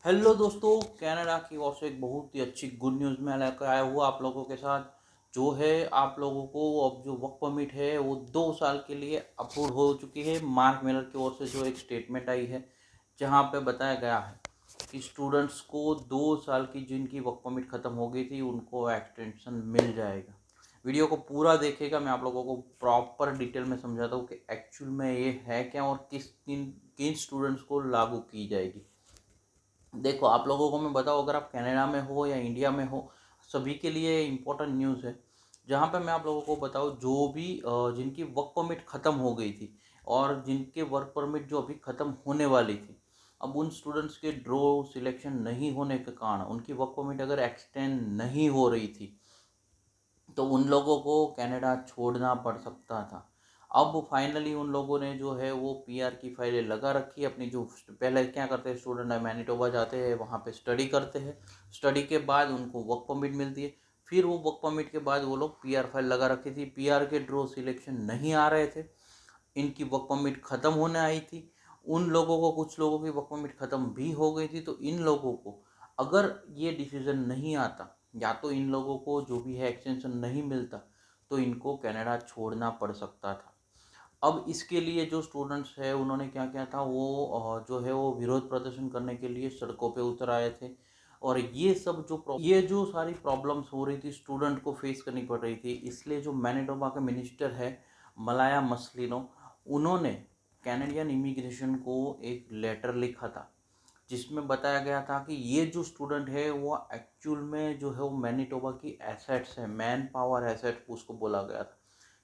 Hello दोस्तों, Canada की ओर से एक बहुत ही अच्छी गुड न्यूज़ में लेकर आया हुआ आप लोगों के साथ। जो है आप लोगों को अब जो वर्क परमिट है वो 2 साल के लिए अप्रूव हो चुकी है। मार्क मिलर की ओर से जो एक स्टेटमेंट आई है जहाँ पे बताया गया है कि स्टूडेंट्स को 2 साल की जिनकी वर्क परमिट ख़त्म हो गई थी उनको एक्सटेंशन मिल जाएगा। वीडियो को पूरा देखेगा, मैं आप लोगों को प्रॉपर डिटेल में समझाता हूँ कि एक्चुअल में ये है क्या और किन स्टूडेंट्स को लागू की जाएगी। देखो, आप लोगों को मैं बताऊँ, अगर आप कनाडा में हो या इंडिया में हो, सभी के लिए इम्पोर्टेंट न्यूज़ है। जहाँ पे मैं आप लोगों को बताऊँ, जो भी जिनकी वर्क परमिट ख़त्म हो गई थी और जिनके वर्क परमिट जो अभी ख़त्म होने वाली थी, अब उन स्टूडेंट्स के ड्रॉ सिलेक्शन नहीं होने के कारण उनकी वर्क परमिट अगर एक्सटेंड नहीं हो रही थी तो उन लोगों को कनाडा छोड़ना पड़ सकता था। अब फाइनली उन लोगों ने जो है वो पीआर की फाइलें लगा रखी है अपनी। जो पहले क्या करते हैं, स्टूडेंट मैनिटोबा जाते हैं, वहाँ पे स्टडी करते हैं, स्टडी के बाद उनको वर्क परमिट मिलती है। फिर वो वर्क परमिट के बाद वो लोग पीआर फाइल लगा रखी थी, पीआर के ड्रॉ सिलेक्शन नहीं आ रहे थे, इनकी वर्क परमिट ख़त्म होने आई थी। उन लोगों को, कुछ लोगों की वर्क परमिट ख़त्म भी हो गई थी, तो इन लोगों को अगर ये डिसीज़न नहीं आता या तो इन लोगों को जो भी है एक्सटेंशन नहीं मिलता तो इनको कनाडा छोड़ना पड़ सकता था। अब इसके लिए जो स्टूडेंट्स है उन्होंने क्या किया था, वो जो है वो विरोध प्रदर्शन करने के लिए सड़कों पे उतर आए थे। और ये जो सारी प्रॉब्लम्स हो रही थी स्टूडेंट को फेस करनी पड़ रही थी, इसलिए जो मैनिटोबा के मिनिस्टर है मलाया मसलिनो, उन्होंने कैनेडियन इमिग्रेशन को एक लेटर लिखा था जिसमें बताया गया था कि ये जो स्टूडेंट है वो एक्चुअल में जो है वो मैनिटोबा की एसेट्स है, मैन पावर एसेट उसको बोला गया था।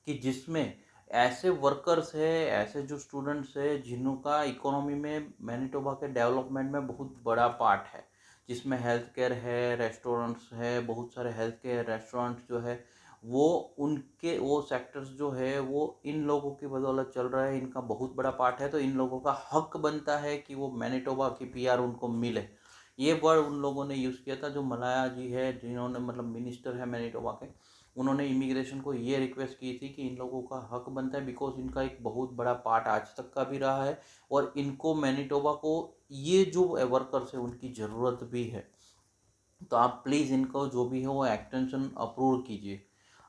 कि जिसमें ऐसे वर्कर्स है, ऐसे जो स्टूडेंट्स है जिनका इकोनॉमी में मैनिटोबा के डेवलपमेंट में बहुत बड़ा पार्ट है, जिसमें हेल्थ केयर है, रेस्टोरेंट्स है, बहुत सारे हेल्थ केयर रेस्टोरेंट्स जो है वो उनके वो सेक्टर्स जो है वो इन लोगों की बदौलत चल रहा है, इनका बहुत बड़ा पार्ट है। तो इन लोगों का हक बनता है कि वो मैनिटोबा की पीआर उनको मिले। ये वर्ड उन लोगों ने यूज़ किया था, जो मलाया जी है, जिन्होंने मतलब मिनिस्टर है मैनिटोबा के, उन्होंने इमिग्रेशन को ये रिक्वेस्ट की थी कि इन लोगों का हक बनता है, बिकॉज इनका एक बहुत बड़ा पार्ट आज तक का भी रहा है और इनको मैनिटोबा को ये जो वर्कर्स है उनकी ज़रूरत भी है। तो आप प्लीज़ इनको जो भी है वो एक्सटेंशन अप्रूव कीजिए।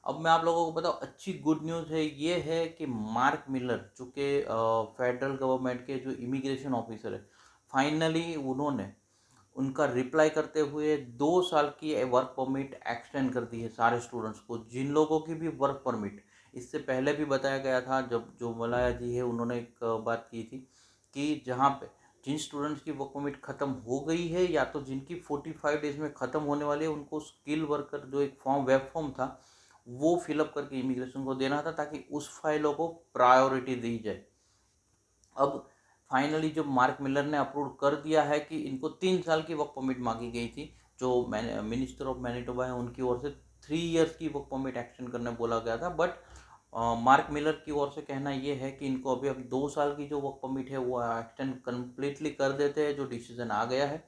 अब मैं आप लोगों को बताऊँ, अच्छी गुड न्यूज़ है ये है कि मार्क मिलर जो कि फेडरल गवर्नमेंट के जो इमिग्रेशन ऑफिसर है, फाइनली उन्होंने उनका रिप्लाई करते हुए 2 साल की वर्क परमिट एक्सटेंड कर दी है सारे स्टूडेंट्स को, जिन लोगों की भी वर्क परमिट इससे पहले भी बताया गया था। जब जो मलाया जी है उन्होंने एक बात की थी कि जहाँ पे जिन स्टूडेंट्स की वर्क परमिट ख़त्म हो गई है या तो जिनकी 45 डेज में ख़त्म होने वाली है, उनको स्किल वर्कर जो एक फॉर्म वेब फॉर्म था वो फिलअप करके इमिग्रेशन को देना था ताकि उस फाइलों को प्रायोरिटी दी जाए। अब फाइनली जो मार्क मिलर ने अप्रूव कर दिया है कि इनको 3 साल की वर्क परमिट मांगी गई थी, जो मिनिस्टर ऑफ मैनिटोबा है उनकी ओर से 3 इयर्स की वर्क परमिट एक्सटेंड करने बोला गया था। बट मार्क मिलर की ओर से कहना ये है कि इनको अभी अब 2 साल की जो वर्क परमिट है वो एक्सटेंड कम्प्लीटली कर देते हैं, जो डिसीजन आ गया है।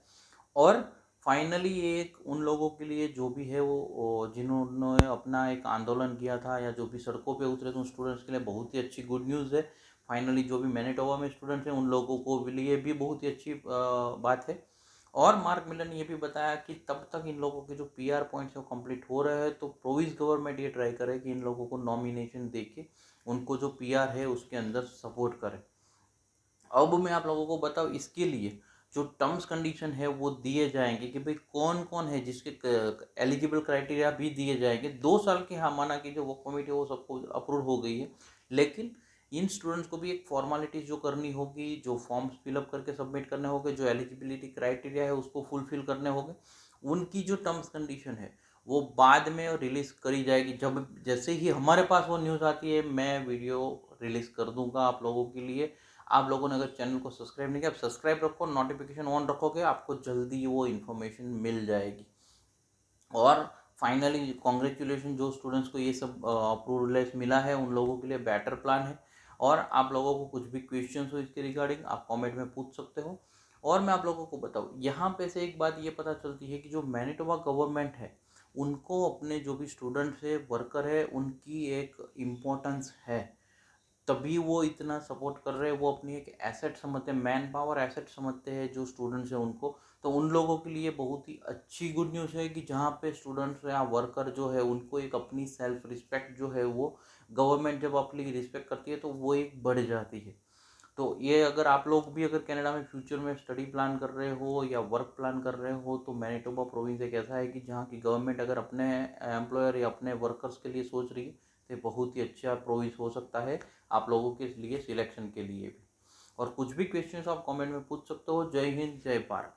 और फाइनली ये एक उन लोगों के लिए जो भी है वो जिन्होंने अपना एक आंदोलन किया था या जो भी सड़कों पे उतरे थे उन स्टूडेंट्स के लिए बहुत ही अच्छी गुड न्यूज़ है। फाइनली जो भी मैनिटोबा में स्टूडेंट्स हैं उन लोगों को लिए भी बहुत ही अच्छी बात है। और मार्क मिलर ने ये भी बताया कि तब तक इन लोगों के जो पीआर पॉइंट्स हैं वो कंप्लीट हो रहे हैं, तो प्रोविंस गवर्नमेंट ये ट्राई करे कि इन लोगों को नॉमिनेशन दे के उनको जो पीआर है उसके अंदर सपोर्ट करे। अब मैं आप लोगों को बताऊँ, इसके लिए जो टर्म्स कंडीशन है वो दिए जाएंगे कि भाई कौन कौन है जिसके एलिजिबल क्राइटेरिया भी दिए जाएंगे। 2 साल की, हाँ, माना कि जो वर्क परमिट है वो सबको अप्रूव हो गई है, लेकिन इन स्टूडेंट्स को भी एक फॉर्मेलिटीज जो करनी होगी, जो फॉर्म्स फिलअप करके सबमिट करने होंगे, जो एलिजिबिलिटी क्राइटेरिया है उसको फुलफिल करने होंगे, उनकी जो टर्म्स कंडीशन है वो बाद में रिलीज़ करी जाएगी। जब जैसे ही हमारे पास वो न्यूज़ आती है मैं वीडियो रिलीज़ कर दूंगा आप लोगों के लिए। आप लोगों ने अगर चैनल को सब्सक्राइब नहीं किया, आप सब्सक्राइब रखो, नोटिफिकेशन ऑन रखोगे, आपको जल्दी वो इन्फॉर्मेशन मिल जाएगी। और फाइनली कॉन्ग्रेचुलेशन, जो स्टूडेंट्स को ये सब अप्रूवल मिला है उन लोगों के लिए बेटर प्लान है। और आप लोगों को कुछ भी क्वेश्चंस हो इसके रिगार्डिंग आप कमेंट में पूछ सकते हो। और मैं आप लोगों को बताऊँ, यहाँ पे से एक बात ये पता चलती है कि जो मैनिटोबा गवर्नमेंट है उनको अपने जो भी स्टूडेंट्स है, वर्कर है, उनकी एक इम्पोर्टेंस है। तभी वो इतना सपोर्ट कर रहे हैं, वो अपनी एक एसेट समझते हैं, मैन पावर एसेट समझते हैं जो स्टूडेंट्स हैं उनको। तो उन लोगों के लिए बहुत ही अच्छी गुड न्यूज़ है कि जहाँ पे स्टूडेंट्स या वर्कर जो है उनको एक अपनी सेल्फ रिस्पेक्ट जो है वो गवर्नमेंट जब अपनी रिस्पेक्ट करती है तो वो एक बढ़ जाती है। तो ये अगर आप लोग भी अगर कनाडा में फ्यूचर में स्टडी प्लान कर रहे हो या वर्क प्लान कर रहे हो तो मैनिटोबा प्रोविंस एक ऐसा है कि जहाँ की गवर्नमेंट अगर अपने एम्प्लॉयर या अपने वर्कर्स के लिए सोच रही है तो ये बहुत ही अच्छा प्रोविंस हो सकता है आप लोगों के लिए सिलेक्शन के लिए भी। और कुछ भी क्वेश्चन आप कमेंट में पूछ सकते हो। जय हिंद, जय भारत।